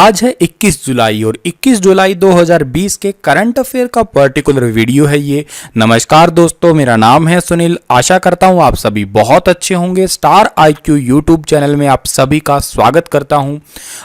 आज है 21 जुलाई और 21 जुलाई 2020 के करंट अफेयर का पर्टिकुलर वीडियो है ये। नमस्कार दोस्तों, मेरा नाम है सुनील। आशा करता हूँ आप सभी बहुत अच्छे होंगे। स्टार आईक्यू यूट्यूब चैनल में आप सभी का स्वागत करता हूँ।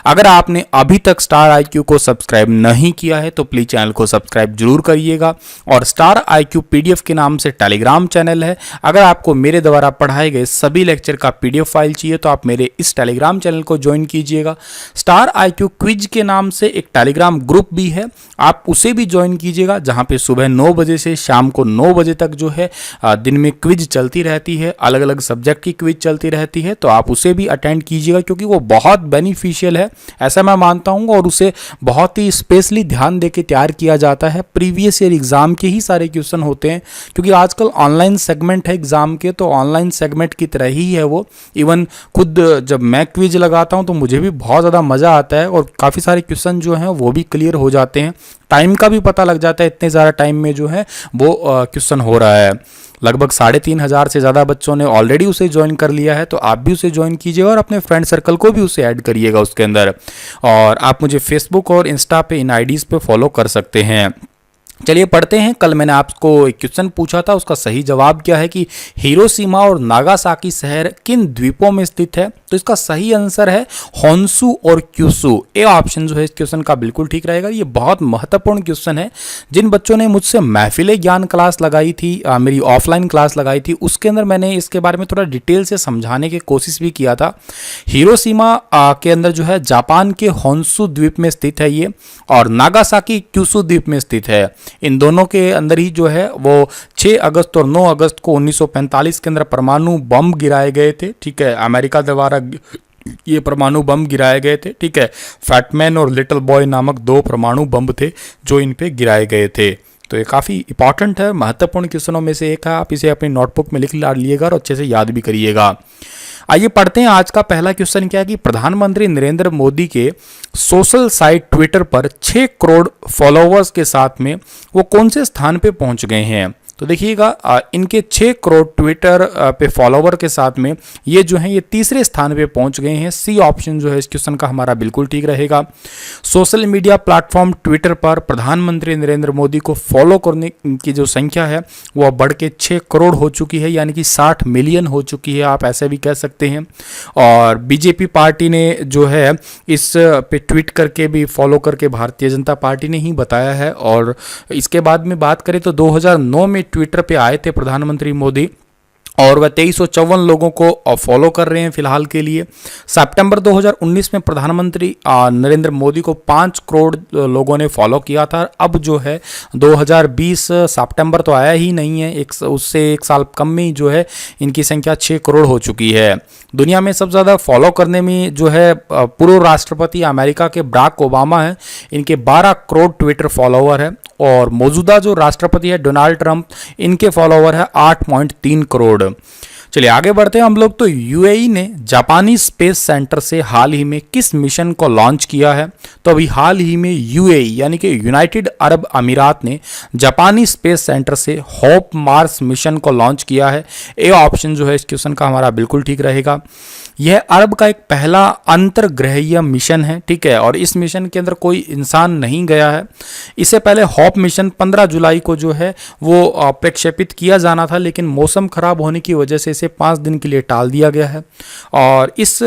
अगर आपने अभी तक स्टार आईक्यू को सब्सक्राइब नहीं किया है तो प्लीज़ चैनल को सब्सक्राइब जरूर करिएगा। और स्टार आईक्यू पीडीएफ के नाम से टेलीग्राम चैनल है। अगर आपको मेरे द्वारा पढ़ाए गए सभी लेक्चर का पीडीएफ फाइल चाहिए तो आप मेरे इस टेलीग्राम चैनल को ज्वाइन कीजिएगा। स्टार आईक्यू क्विज के नाम से एक टेलीग्राम ग्रुप भी है, आप उसे भी ज्वाइन कीजिएगा, जहां पे सुबह 9 बजे से शाम को 9 बजे तक जो है दिन में क्विज चलती रहती है। अलग अलग सब्जेक्ट की क्विज चलती रहती है, तो आप उसे भी अटेंड कीजिएगा क्योंकि वो बहुत बेनिफिशियल है, ऐसा मैं मानता हूं। और उसे बहुत ही स्पेशली ध्यान देके तैयार किया जाता है। प्रीवियस ईयर एग्जाम के ही सारे क्वेश्चन होते हैं क्योंकि आजकल ऑनलाइन सेगमेंट है एग्जाम के, तो ऑनलाइन सेगमेंट की तरह ही है वो। इवन खुद जब मैं क्विज लगाता हूं तो मुझे भी बहुत ज़्यादा मज़ा आता है और काफ़ी सारे क्वेश्चन जो हैं वो भी क्लियर हो जाते हैं। टाइम का भी पता लग जाता है, इतने ज़्यादा टाइम में जो है वो क्वेश्चन हो रहा है। लगभग 3,500 से ज़्यादा बच्चों ने ऑलरेडी उसे ज्वाइन कर लिया है, तो आप भी उसे ज्वाइन कीजिएगा और अपने फ्रेंड सर्कल को भी उसे ऐड करिएगा उसके अंदर। और आप मुझे फेसबुक और इंस्टा पे इन आईडीज़ पे फॉलो कर सकते हैं। चलिए पढ़ते हैं। कल मैंने आपको एक क्वेश्चन पूछा था, उसका सही जवाब क्या है कि हिरोशिमा और नागासाकी शहर किन द्वीपों में स्थित है। तो इसका सही आंसर है होन्शु और क्यूशु। ए ऑप्शन जो है इस क्वेश्चन का बिल्कुल ठीक रहेगा। ये बहुत महत्वपूर्ण क्वेश्चन है। जिन बच्चों ने मुझसे महफिल ज्ञान क्लास लगाई थी, मेरी ऑफलाइन क्लास लगाई थी, उसके अंदर मैंने इसके बारे में थोड़ा डिटेल से समझाने की कोशिश भी किया था। हिरोशिमा के अंदर जो है जापान के होन्शु द्वीप में स्थित है ये, और नागासाकी क्यूशु द्वीप में स्थित है। इन दोनों के अंदर ही जो है वो 6 अगस्त और 9 अगस्त को 1945 के अंदर परमाणु बम गिराए गए थे। ठीक है, अमेरिका द्वारा ये परमाणु बम गिराए गए थे। ठीक है, फैटमैन और लिटिल बॉय नामक 2 परमाणु बम थे जो इन पे गिराए गए थे। तो ये काफ़ी इंपॉर्टेंट है, महत्वपूर्ण क्वेश्चनों में से एक है। आप इसे अपनी नोटबुक में लिख लीजिएगा और अच्छे से याद भी करिएगा। आइए पढ़ते हैं। आज का पहला क्वेश्चन क्या है कि प्रधानमंत्री नरेंद्र मोदी के सोशल साइट ट्विटर पर 6 करोड़ फॉलोअर्स के साथ में वो कौन से स्थान पे पहुंच गए हैं। तो देखिएगा, इनके 6 करोड़ ट्विटर पे फॉलोवर के साथ में ये जो है ये तीसरे स्थान पे पहुंच गए हैं। सी ऑप्शन जो है इस क्वेश्चन का हमारा बिल्कुल ठीक रहेगा। सोशल मीडिया प्लेटफॉर्म ट्विटर पर प्रधानमंत्री नरेंद्र मोदी को फॉलो करने की जो संख्या है वो बढ़ के 6 करोड़ हो चुकी है, यानी कि 60 मिलियन हो चुकी है, आप ऐसे भी कह सकते हैं। और बीजेपी पार्टी ने जो है इस पे ट्वीट करके भी फॉलो करके भारतीय जनता पार्टी ने ही बताया है। और इसके बाद में बात करें तो 2009 में ट्विटर पे आए थे प्रधानमंत्री मोदी और वह 2354 लोगों को फॉलो कर रहे हैं फिलहाल के लिए। सितंबर 2019 में प्रधानमंत्री नरेंद्र मोदी को 5 करोड़ लोगों ने फॉलो किया था। अब जो है 2020 सितंबर तो आया ही नहीं है, उससे 1 साल कम में ही जो है इनकी संख्या 6 करोड़ हो चुकी है। दुनिया में सबसे ज़्यादा फॉलो करने में जो है पूर्व राष्ट्रपति अमेरिका के बराक ओबामा है, इनके 12 करोड़ ट्विटर फॉलोवर है। और मौजूदा जो राष्ट्रपति है डोनाल्ड ट्रंप, इनके फॉलोवर है 8.3 करोड़। चलिए आगे बढ़ते हैं हम लोग। तो यूएई ने जापानी स्पेस सेंटर से हाल ही में किस मिशन को लॉन्च किया है। तो अभी हाल ही में यूएई यानी कि यूनाइटेड अरब अमीरात ने जापानी स्पेस सेंटर से होप मार्स मिशन को लॉन्च किया है। ए ऑप्शन जो है इस क्वेश्चन का हमारा बिल्कुल ठीक रहेगा। यह अरब का एक पहला अंतर्ग्रहीय मिशन है। ठीक है, और इस मिशन के अंदर कोई इंसान नहीं गया है। इससे पहले होप मिशन 15 जुलाई को जो है वो प्रक्षेपित किया जाना था, लेकिन मौसम खराब होने की वजह से इसे 5 दिन के लिए टाल दिया गया है। और इस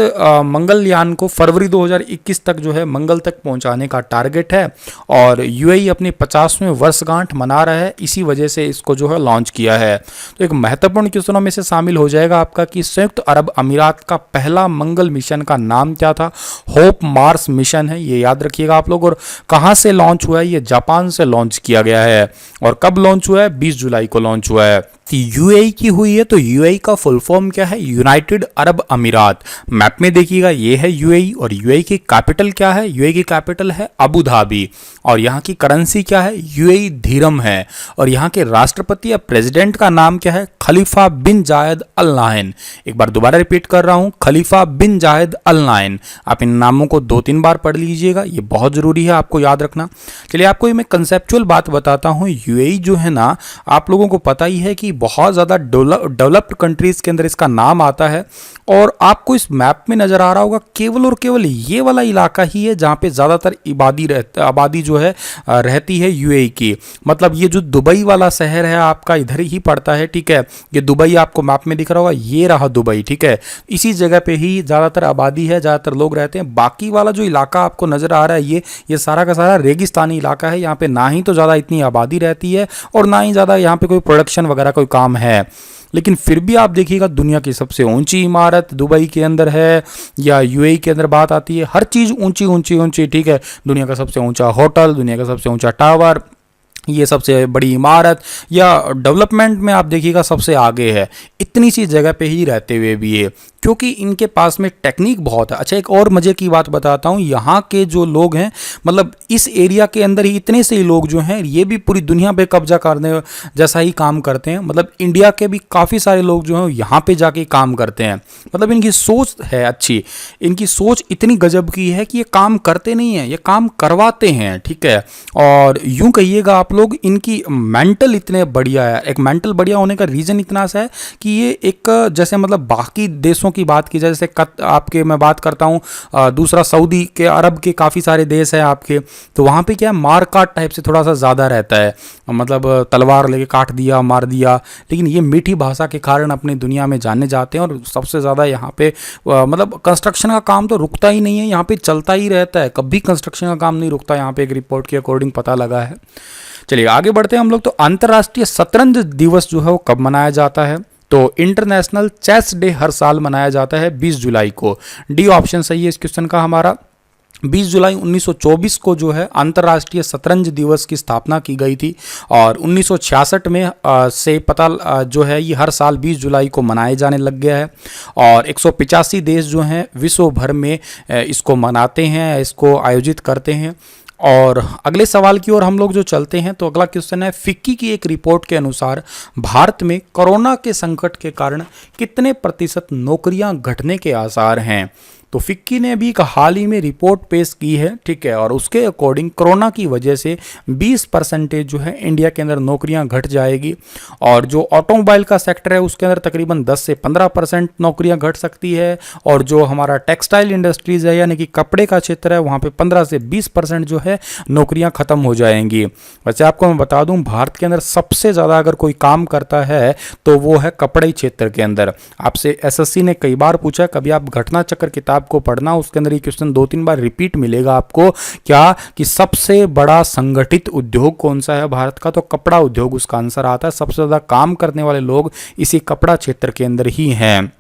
मंगलयान को फरवरी 2021 तक जो है मंगल तक पहुंचाने का टारगेट है। और यूएई अपनी 50वें वर्षगांठ मना रहा है, इसी वजह से इसको जो है लॉन्च किया है। तो एक महत्वपूर्ण क्वेश्चनों में से शामिल हो जाएगा आपका कि संयुक्त अरब अमीरात का पहला मंगल मिशन का नाम क्या था। होप मार्स मिशन है, ये याद रखिएगा आप लोग। और कहां से लॉन्च हुआ है, ये जापान से लॉन्च किया गया है। और कब लॉन्च हुआ है, 20 जुलाई को लॉन्च हुआ है। यूएई की हुई है, तो यूएई का फुल फॉर्म क्या है, यूनाइटेड अरब अमीरात। मैप में देखिएगा ये है यूएई। और यूएई की कैपिटल क्या है, यूएई की कैपिटल है अबू धाबी। और यहाँ की करेंसी क्या है, यूएई धीरम है। और यहाँ के राष्ट्रपति या प्रेसिडेंट का नाम क्या है, खलीफा बिन जायद अल नाहयान। एक बार दोबारा रिपीट कर रहा हूँ, खलीफा बिन जायद अल नाहयान। आप इन नामों को 2-3 बार पढ़ लीजिएगा, ये बहुत जरूरी है आपको याद रखना। चलिए आपको मैं कंसेप्चुअल बात बताता हूँ। यूएई जो है ना, आप लोगों को पता ही है कि बहुत ज़्यादा डेवलप्ड कंट्रीज़ के अंदर इसका नाम आता है। और आपको इस मैप में नज़र आ रहा होगा केवल और केवल ये वाला इलाका ही है जहाँ पे ज़्यादातर आबादी जो है रहती है यूएई की। मतलब ये जो दुबई वाला शहर है आपका इधर ही पड़ता है, ठीक है। ये दुबई आपको मैप में दिख रहा होगा, ये रहा दुबई, ठीक है। इसी जगह पे ही ज़्यादातर आबादी है, ज़्यादातर लोग रहते हैं। बाकी वाला जो इलाका आपको नज़र आ रहा है ये सारा का सारा रेगिस्तानी इलाका है। यहाँ पे ना ही तो ज़्यादा इतनी आबादी रहती है और ना ही ज़्यादा यहाँ पे कोई प्रोडक्शन वगैरह कोई काम है। लेकिन फिर भी आप देखिएगा दुनिया की सबसे ऊंची इमारत दुबई के अंदर है या यूएई के अंदर बात आती है, हर चीज़ ऊंची ऊंची ऊंची, ठीक है। दुनिया का सबसे ऊंचा होटल, दुनिया का सबसे ऊंचा टावर, ये सबसे बड़ी इमारत या डेवलपमेंट में आप देखिएगा सबसे आगे है। इतनी सी जगह पे ही रहते हुए भी है क्योंकि इनके पास में टेक्निक बहुत है। अच्छा, एक और मज़े की बात बताता हूँ, यहाँ के जो लोग हैं मतलब इस एरिया के अंदर ही इतने से ही लोग जो हैं ये भी पूरी दुनिया पे कब्जा करने जैसा ही काम करते हैं। मतलब इंडिया के भी काफ़ी सारे लोग जो हैं यहाँ पे जाके काम करते हैं। मतलब इनकी सोच है अच्छी, इनकी सोच इतनी गजब की है कि ये काम करते नहीं हैं, ये काम करवाते हैं, ठीक है। और यूँ कहिएगा आप लोग इनकी मेंटल इतने बढ़िया है। एक मेंटल बढ़िया होने का रीज़न इतना सा है कि ये एक जैसे मतलब बाकी देशों की बात की जाए, जैसे आपके मैं बात करता हूँ दूसरा सऊदी के, अरब के काफ़ी सारे देश हैं आपके, तो वहाँ पे क्या है मार काट टाइप से थोड़ा सा ज़्यादा रहता है। मतलब तलवार लेके काट दिया, मार दिया। लेकिन ये मीठी भाषा के कारण अपनी दुनिया में जाने जाते हैं और सबसे ज़्यादा यहाँ पे मतलब कंस्ट्रक्शन का काम तो रुकता ही नहीं है, यहाँ पे चलता ही रहता है, कभी कंस्ट्रक्शन का काम नहीं रुकता यहाँ पे, एक रिपोर्ट के अकॉर्डिंग पता लगा है। चलिए आगे बढ़ते हैं हम लोग। तो अंतर्राष्ट्रीय शतरंज दिवस जो है वो कब मनाया जाता है? तो इंटरनेशनल चेस डे हर साल मनाया जाता है 20 जुलाई को। डी ऑप्शन सही है इस क्वेश्चन का हमारा। 20 जुलाई 1924 को जो है अंतर्राष्ट्रीय शतरंज दिवस की स्थापना की गई थी और 1966 में से पता जो है ये हर साल 20 जुलाई को मनाए जाने लग गया है और 185 देश जो हैं विश्व भर में इसको मनाते हैं, इसको आयोजित करते हैं। और अगले सवाल की ओर हम लोग जो चलते हैं तो अगला क्वेश्चन है, फिक्की की एक रिपोर्ट के अनुसार भारत में कोरोना के संकट के कारण कितने प्रतिशत नौकरियां घटने के आसार हैं? तो फिक्की ने भी एक हाल ही में रिपोर्ट पेश की है, ठीक है। और उसके अकॉर्डिंग कोरोना की वजह से 20% जो है इंडिया के अंदर नौकरियां घट जाएगी और जो ऑटोमोबाइल का सेक्टर है उसके अंदर तकरीबन 10 से 15% नौकरियां घट सकती है और जो हमारा टेक्सटाइल इंडस्ट्रीज है यानी कि कपड़े का क्षेत्र है वहाँ पे 15 से 20% जो है नौकरियाँ खत्म हो जाएंगी। वैसे आपको मैं बता दूँ भारत के अंदर सबसे ज़्यादा अगर कोई काम करता है तो वो है कपड़े क्षेत्र के अंदर। आपसे एसएससी ने कई बार पूछा, कभी आप घटना चक्र किताब को पढ़ना, उसके अंदर ये क्वेश्चन 2-3 बार रिपीट मिलेगा आपको, क्या कि सबसे बड़ा संगठित उद्योग कौन सा है भारत का? तो कपड़ा उद्योग उसका आंसर आता है। सबसे ज्यादा काम करने वाले लोग इसी कपड़ा क्षेत्र के अंदर ही हैं।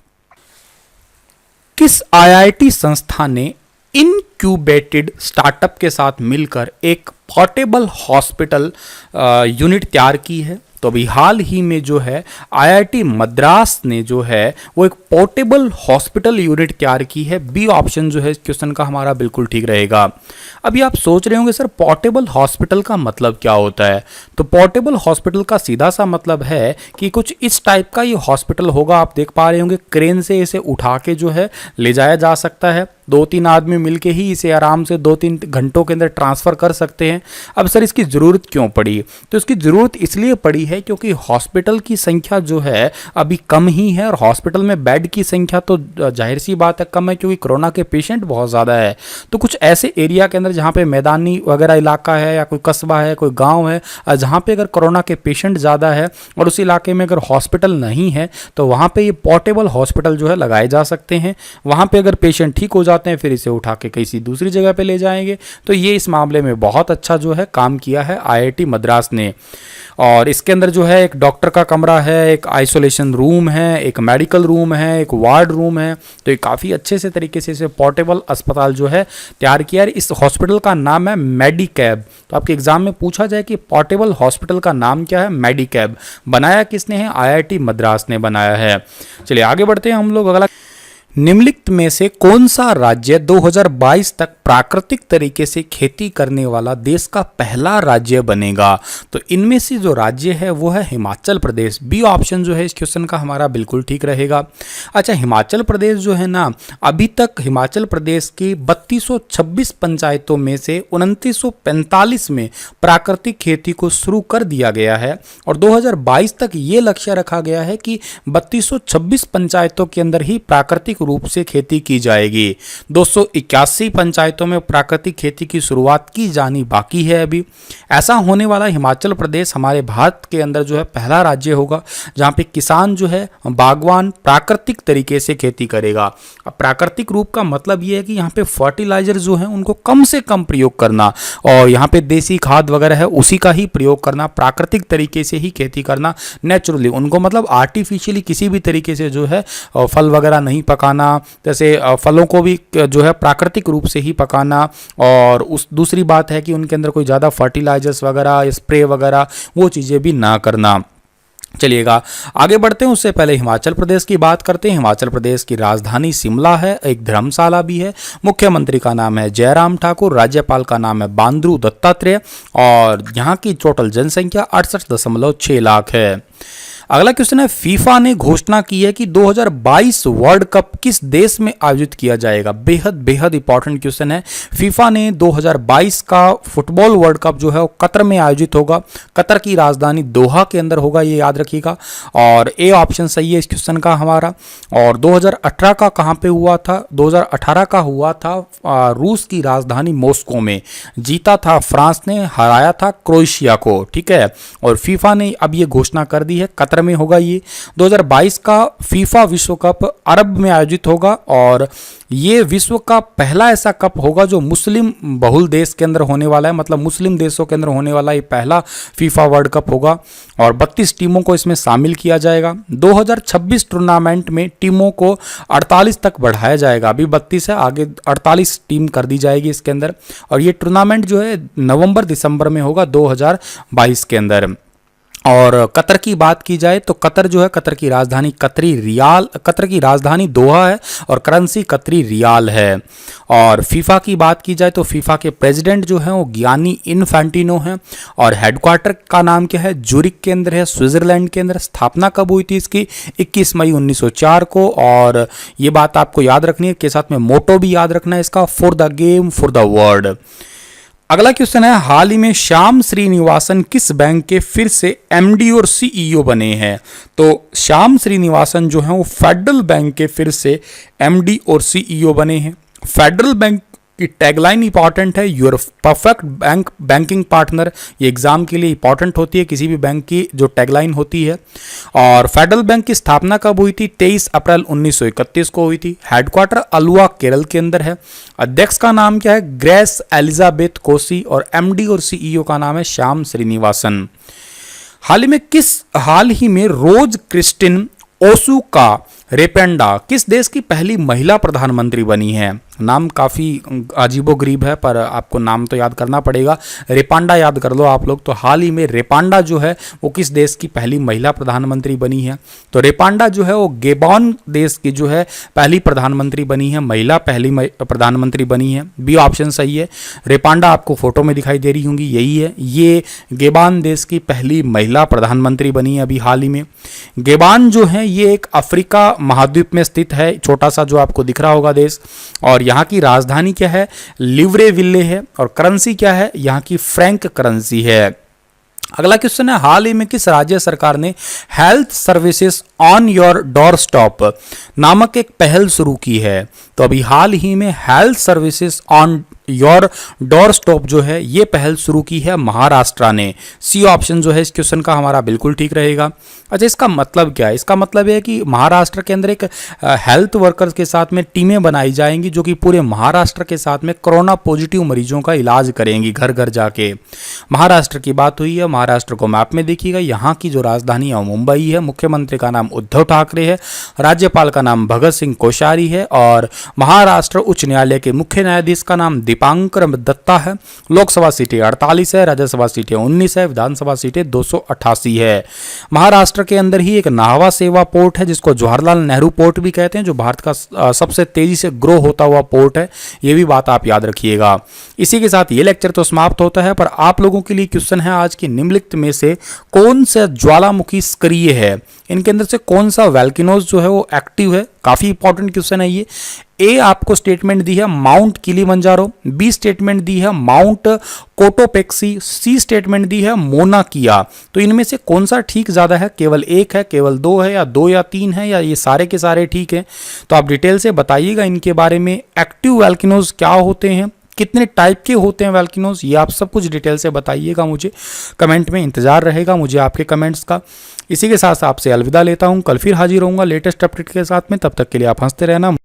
किस आईआईटी संस्था ने इनक्यूबेटेड स्टार्टअप के साथ मिलकर एक पोर्टेबल हॉस्पिटल यूनिट तैयार की है? तो अभी हाल ही में जो है आईआईटी मद्रास ने जो है वो एक पोर्टेबल हॉस्पिटल यूनिट तैयार की है। बी ऑप्शन जो है इस क्वेश्चन का हमारा बिल्कुल ठीक रहेगा। अभी आप सोच रहे होंगे सर पोर्टेबल हॉस्पिटल का मतलब क्या होता है? तो पोर्टेबल हॉस्पिटल का सीधा सा मतलब है कि कुछ इस टाइप का ये हॉस्पिटल होगा। आप देख पा रहे होंगे क्रेन से इसे उठा के जो है ले जाया जा सकता है, 2-3 आदमी मिलके ही इसे आराम से 2-3 घंटों के अंदर ट्रांसफ़र कर सकते हैं। अब सर इसकी ज़रूरत क्यों पड़ी? तो इसकी ज़रूरत इसलिए पड़ी है क्योंकि हॉस्पिटल की संख्या जो है अभी कम ही है और हॉस्पिटल में बेड की संख्या तो जाहिर सी बात है कम है क्योंकि कोरोना के पेशेंट बहुत ज़्यादा है। तो कुछ ऐसे एरिया के अंदर जहाँ पे मैदानी वगैरह इलाका है या कोई कस्बा है, कोई गाँव है, जहाँ पे अगर कोरोना के पेशेंट ज़्यादा है और उस इलाके में अगर हॉस्पिटल नहीं है तो वहाँ पर ये पोर्टेबल हॉस्पिटल जो है लगाए जा सकते हैं। वहाँ पर अगर पेशेंट ठीक हो जाते हैं फिर इसे उठा के किसी दूसरी जगह पे ले जाएंगे। तो ये इस मामले में बहुत अच्छा जो है काम किया है आईआईटी मद्रास ने। और इसके अंदर जो है एक डॉक्टर का कमरा है, एक आइसोलेशन रूम है, एक मेडिकल रूम है, एक वार्ड रूम है। तो ये काफ़ी अच्छे से तरीके से इसे पोर्टेबल अस्पताल जो है तैयार किया है। इस हॉस्पिटल का नाम है मेडिकैब। तो आपके एग्जाम में पूछा जाए कि पोर्टेबल हॉस्पिटल का नाम क्या है? मेडिकैब। बनाया किसने है? आईआईटी मद्रास ने बनाया है। चलिए आगे बढ़ते हैं हम लोग। अगला निम्नलिखित में से कौन सा राज्य 2022 तक प्राकृतिक तरीके से खेती करने वाला देश का पहला राज्य बनेगा? तो इनमें से जो राज्य है वो है हिमाचल प्रदेश। बी ऑप्शन जो है इस क्वेश्चन का हमारा बिल्कुल ठीक रहेगा। अच्छा, हिमाचल प्रदेश जो है ना, अभी तक हिमाचल प्रदेश की 3226 पंचायतों में से 2945 में प्राकृतिक खेती को शुरू कर दिया गया है और 2022 तक ये लक्ष्य रखा गया है कि 3226 पंचायतों के अंदर ही प्राकृतिक रूप से खेती की जाएगी। 281 पंचायतों में प्राकृतिक खेती की शुरुआत की जानी बाकी है अभी। ऐसा होने वाला हिमाचल प्रदेश हमारे भारत के अंदर जो है पहला राज्य होगा जहां पे किसान जो है बागवान प्राकृतिक तरीके से खेती करेगा। अब प्राकृतिक रूप का मतलब ये है कि यहाँ पे फर्टिलाइजर जो है उनको कम से कम प्रयोग करना और यहाँ पे देसी खाद वगैरह है उसी का ही प्रयोग करना, प्राकृतिक तरीके से ही खेती करना, नेचुरली उनको मतलब आर्टिफिशियली किसी भी तरीके से जो है फल वगैरह नहीं पकाना, जैसे फलों को भी जो है प्राकृतिक रूप से ही पकाना। और उस दूसरी बात है कि उनके अंदर कोई ज़्यादा फर्टिलाइजर्स वगैरह स्प्रे वगैरह वो चीज़ें भी ना करना। चलिएगा आगे बढ़ते हैं, उससे पहले हिमाचल प्रदेश की बात करते हैं। हिमाचल प्रदेश की राजधानी शिमला है, एक धर्मशाला भी है, मुख्यमंत्री का नाम है जयराम ठाकुर, राज्यपाल का नाम है बांद्रू दत्तात्रेय और यहाँ की टोटल जनसंख्या 68.6 लाख है। अगला क्वेश्चन है, फीफा ने घोषणा की है कि 2022 वर्ल्ड कप किस देश में आयोजित किया जाएगा? बेहद बेहद इंपॉर्टेंट क्वेश्चन है। फीफा ने 2022 का फुटबॉल वर्ल्ड कप जो है वो कतर में आयोजित होगा, कतर की राजधानी दोहा के अंदर होगा, ये याद रखिएगा। और ए ऑप्शन सही है इस क्वेश्चन का हमारा। और 2018 का कहाँ पे हुआ था? 2018 का हुआ था रूस की राजधानी मॉस्को में, जीता था फ्रांस ने, हराया था क्रोएशिया को, ठीक है। और फीफा ने अब ये घोषणा कर दी है कतर में होगा ये। 2022 का फीफा विश्व कप अरब में आयोजित होगा और ये विश्व का पहला ऐसा कप होगा जो मुस्लिम बहुल देश के अंदर होने वाला है, मतलब मुस्लिम देशों के अंदर होने वाला ये पहला फीफा वर्ल्ड कप होगा और 32 टीमों को इसमें शामिल किया जाएगा। 2026 टूर्नामेंट में टीमों को 48 तक बढ़ाया जाएगा, अभी 32 है, आगे 48 टीम कर दी जाएगी इसके अंदर। और ये टूर्नामेंट जो है नवंबर दिसंबर में होगा 2022 के अंदर। और कतर की बात की जाए तो कतर जो है, कतर की राजधानी कतर की राजधानी दोहा है और करेंसी कतरी रियाल है। और फीफा की बात की जाए तो फीफा के प्रेसिडेंट जो हैं वो गियानी इन्फेंटिनो हैं और हेडक्वार्टर का नाम क्या है? जूरिक के अंदर है, स्विट्जरलैंड के अंदर। स्थापना कब हुई थी इसकी? 21 मई 1904 को। और ये बात आपको याद रखनी है, के साथ में मोटो भी याद रखना है इसका, for the game for the world. अगला क्वेश्चन है, हाल ही में श्याम श्रीनिवासन किस बैंक के फिर से एमडी और सीईओ बने हैं? तो श्याम श्रीनिवासन जो है वो फेडरल बैंक के फिर से एमडी और सीईओ बने हैं। फेडरल बैंक की टैगलाइन इंपॉर्टेंट है, यूर परफेक्ट बैंकिंग पार्टनर। ये एग्जाम के लिए इंपॉर्टेंट होती है, किसी भी बैंक की जो टैगलाइन होती है। और फेडरल बैंक की स्थापना कब हुई थी? 23 अप्रैल 1931 को हुई थी। हेडक्वार्टर अलुआ केरल के अंदर है। अध्यक्ष का नाम क्या है? Grace Elizabeth Kosi. और एमडी और सीईओ का नाम है श्याम श्रीनिवासन। हाल ही में रोज क्रिस्टिन ओसुका रेपेंडा किस देश की पहली महिला प्रधानमंत्री बनी है? नाम काफ़ी अजीबोगरीब है पर आपको नाम तो याद करना पड़ेगा। रेपांडा याद कर लो आप लोग। तो हाल ही में रेपांडा जो है वो किस देश की पहली महिला प्रधानमंत्री बनी है? तो रेपांडा जो है वो गेबॉन देश की जो है पहली प्रधानमंत्री बनी है, महिला पहली प्रधानमंत्री बनी है। बी ऑप्शन सही है। रेपांडा आपको फोटो में दिखाई दे रही होंगी, यही है, ये गेबान देश की पहली महिला प्रधानमंत्री बनी है अभी हाल ही में। गेबान जो है ये एक अफ्रीका महाद्वीप में स्थित है, छोटा सा जो आपको दिख रहा होगा देश। और यहाँ की राजधानी क्या है? लिब्रेविले है। और करेंसी क्या है? यहाँ की फ्रैंक करेंसी है। अगला क्वेश्चन है, हाल ही में किस राज्य सरकार ने health services on your door stop नामक एक पहल शुरू की है? तो अभी हाल ही में health services on your door stop जो है ये पहल शुरू की है महाराष्ट्र ने। सी ऑप्शन जो है इस क्वेश्चन का हमारा बिल्कुल ठीक रहेगा। अच्छा, इसका मतलब क्या है? इसका मतलब है कि महाराष्ट्र के अंदर एक हेल्थ वर्कर्स के साथ में टीमें बनाई जाएंगी जो कि पूरे महाराष्ट्र के साथ में कोरोना पॉजिटिव मरीजों का इलाज करेंगी घर घर जाके। महाराष्ट्र की बात हुई है। महाराष्ट्र को मैप में देखिएगा, यहाँ की जो राजधानी है मुंबई है, मुख्यमंत्री का नाम उद्धव ठाकरे है, राज्यपाल का नाम भगत सिंह कोश्यारी है और महाराष्ट्र उच्च न्यायालय के मुख्य न्यायाधीश का नाम दीपक दीपांकर दत्ता है। लोकसभा सीटें 48 है, राज्यसभा सीटें 19 है, विधानसभा सीटें 288 है। महाराष्ट्र के अंदर ही एक नाहवा सेवा पोर्ट है जिसको जवाहरलाल नेहरू पोर्ट भी कहते हैं, जो भारत का सबसे तेजी से ग्रो होता हुआ पोर्ट है। ये भी बात आप याद रखिएगा। इसी के साथ ये लेक्चर तो समाप्त होता है, पर आप लोगों के लिए क्वेश्चन है आज की निम्नलिखित में से कौन सा ज्वालामुखी सक्रिय है, इनके अंदर से कौन सा वोल्केनोज जो है वो एक्टिव है। काफी इंपॉर्टेंट क्वेश्चन है ये। ए आपको स्टेटमेंट दी है माउंट किलिमंजारो, बी स्टेटमेंट दी है माउंट कोटोपेक्सी, सी स्टेटमेंट दी है मोना किया। तो इनमें से कौन सा ठीक ज्यादा है, केवल एक है, केवल दो है, या दो या तीन है, या ये सारे के सारे ठीक है? तो आप डिटेल से बताइएगा इनके बारे में। एक्टिव वोल्केनोज क्या होते हैं, कितने टाइप के होते हैं वोल्केनोज, ये आप सब कुछ डिटेल से बताइएगा मुझे। कमेंट में इंतजार रहेगा मुझे आपके कमेंट्स का। इसी के साथ आपसे अलविदा लेता हूं, कल फिर हाजिर होऊंगा लेटेस्ट अपडेट के साथ में। तब तक के लिए आप हंसते रहना।